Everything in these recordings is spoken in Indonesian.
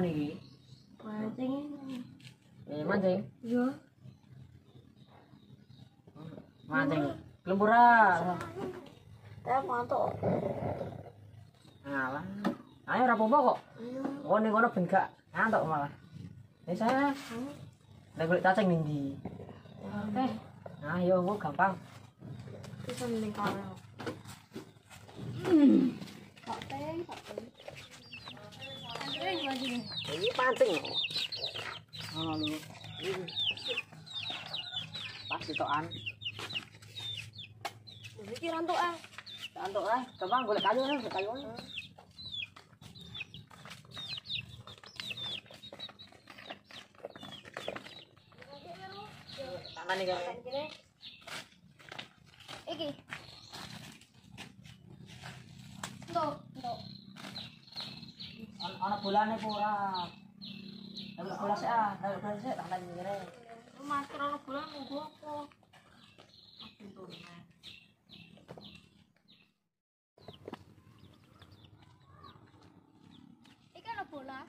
ngene iki? Mancing. Mancing. Iya. Mancing. Lemburan. Mantuk. Ngalah. Ayo ora apa-apa kok. Oh ning kono ben gak ngantuk malah. Saya. Lah golek cacing ning ndi? Oke. Ayo engko gampang. Bisa ning kono. Pating. Pating lagi nih. Ini pancing. Oh lho. Pas ditokan. Iki rantuk ah. Rantuk ah, gampang golek kayu. Tangan iki. Iki. Tuh. Ana bolane apa ora? Dapat bola sik ah, tangan ngene. Masker ana bulan nggo apa? Iki ana bola.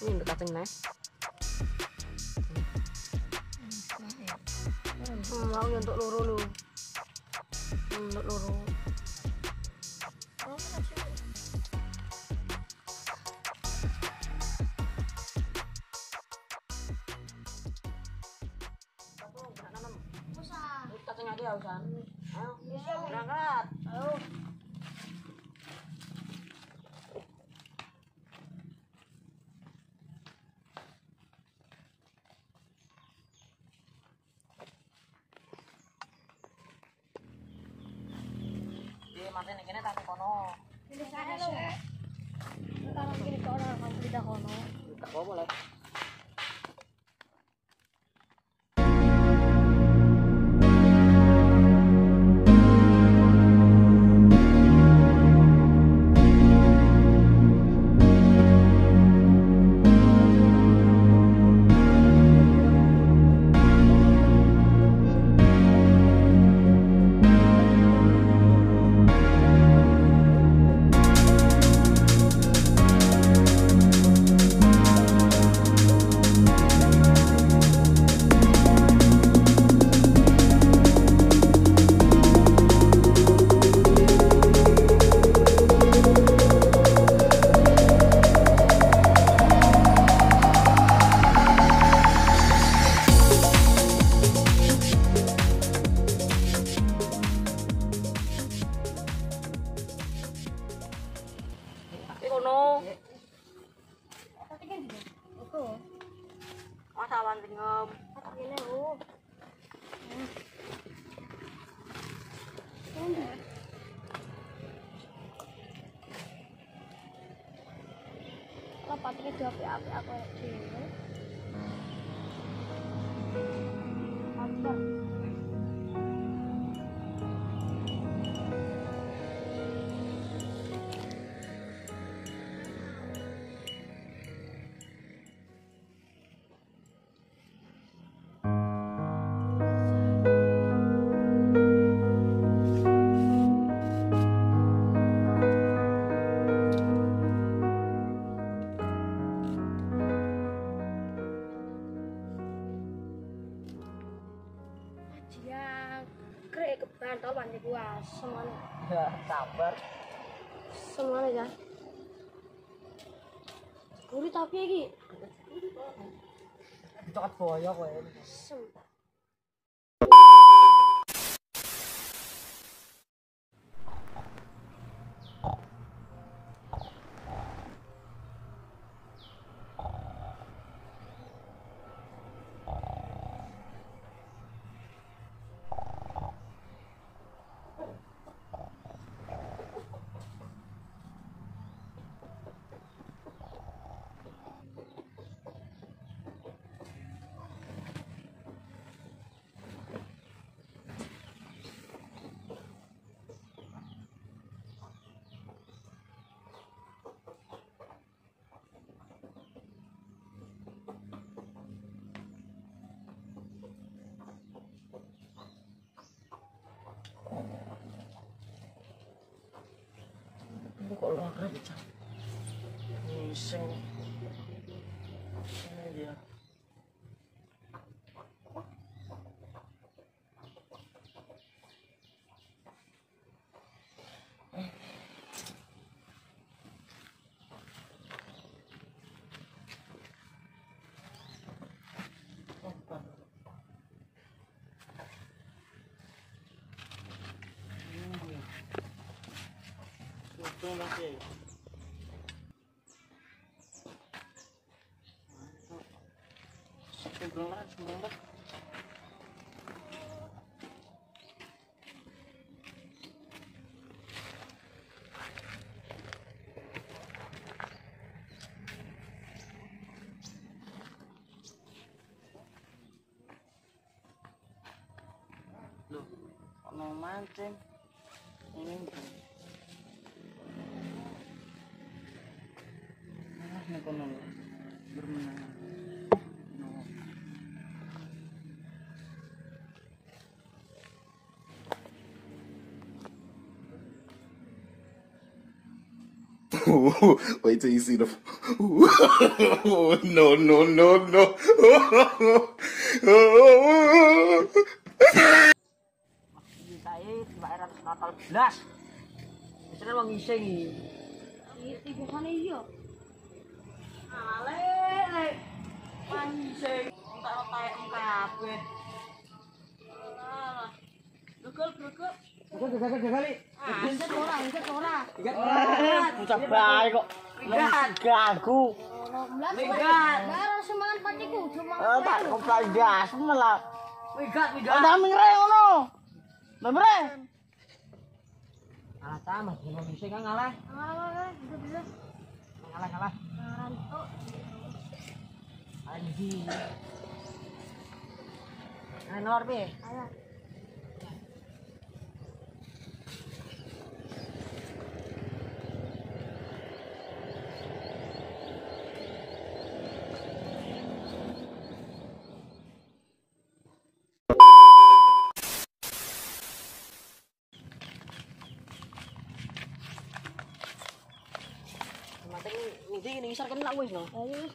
Ini cacing nih. Mau untuk loro lu. Untuk loro. Cacing aja usan. Ayo, berangkat. Ayo. Masih ning kene tak kono. Pilih saya lu. Kalau kiri kono, kamu tidak kono. Tak apa boleh. Masawan tingem. Ini lu. Kalau pakai jawab apa aku dhewe. Masker. Keban tau panjang gua semuanya. Ya, sabar. Semuanya ya. Gurih tapi iki. Cokot boyo kowe. Aku kok lorep ya, Cang. Ngising. Ini dia. Untung masih. Sebentar. Loh, kok mau mancing? Ini nah, kono bermenang. Wait till you see the. No, no, no, no. Saya daerah Natal belas. Biasanya mau ngising iki. Iki bukan iya. Ale. Pancing. Tak taek kabeh. Alah. Gugul. Gagal. Ingat ora. Bocah bae kok. Ganggu. Minggat. Lah semangat patiku cuma. Tak koplas gas malah. Minggat. Ada mingre ngono. Memre. Alah tamat mau ngising kan ngalah. Ngalah, bisa. Ngalah. Ngantuk. Anjing. Nor be. Ayo. Ini ngisar kena wis no. Ayo, wis.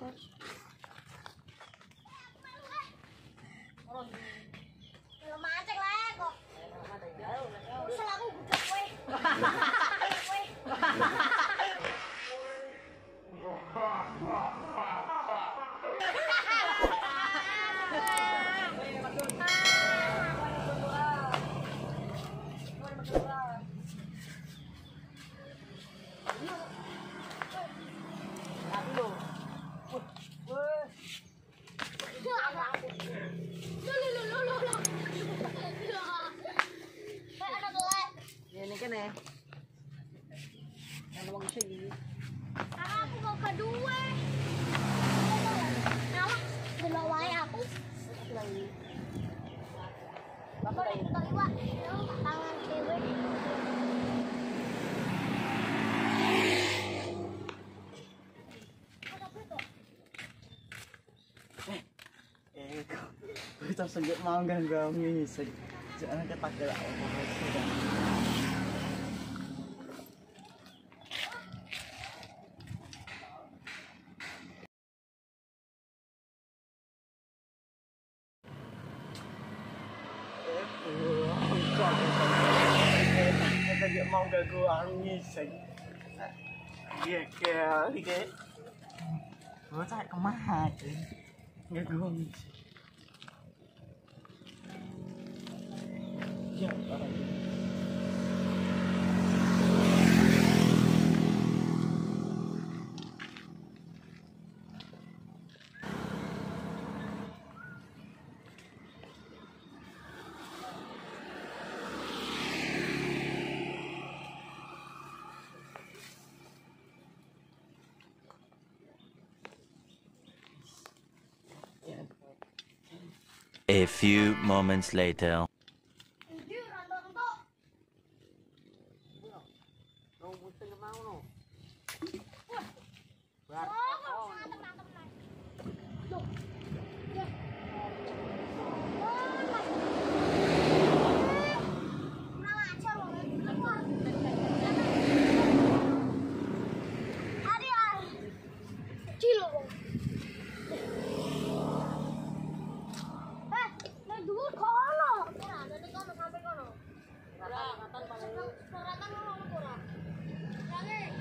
Kalau mancing lah kok. Usah aku budak kowe. Ini kan ya. Yang mau ngising. Aku mau kedua. Nyala, delok wae aku. Bapak lagi terliwat, tangan dewe. Kita sengit mau ganggu ngising. Jangan ketakut apa. Kita mau ganggu ngising. Iya kayak. Gue cari kemana? Ganggu ngising. A few moments later. Suratan mau kurang. Jangan.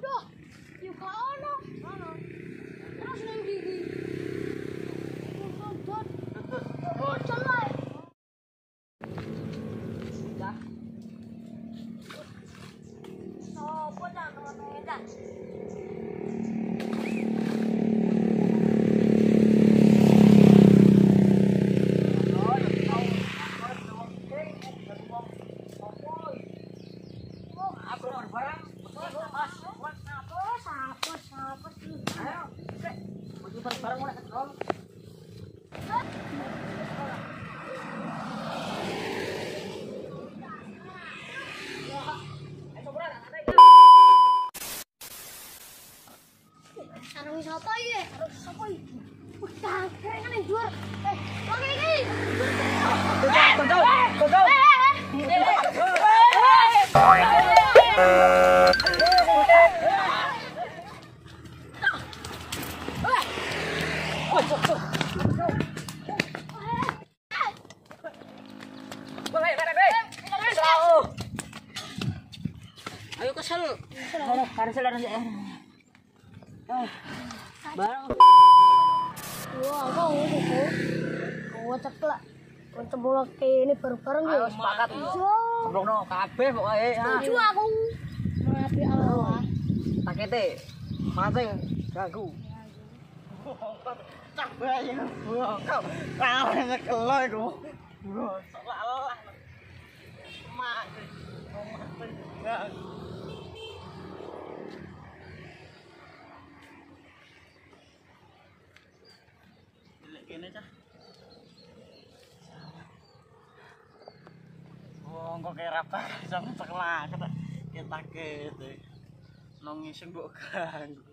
Duh, yuk ke ono. Terus nang gigi. Bocor lah. Sopo dah kalau Medan? Sarang wisata ya, harus apa ini? Udah, kayak kan yang juara. Oke ini. Ayo kesel. Harus nanti. Barang. Wah, mau itu. Gua ceklek. Untuk bola ini bareng-bareng ya. Ayo sepakat. Sembrono kabeh pokoke. Setuju aku. Ngapi Allah. Pakete. Masing gagu. Tak bayang kau. Kau nyekelo iku. Salah. Mati. Kene cah. Wong kok kira apa sama sekolah kita gitu. Nong iseng mbok ganggu.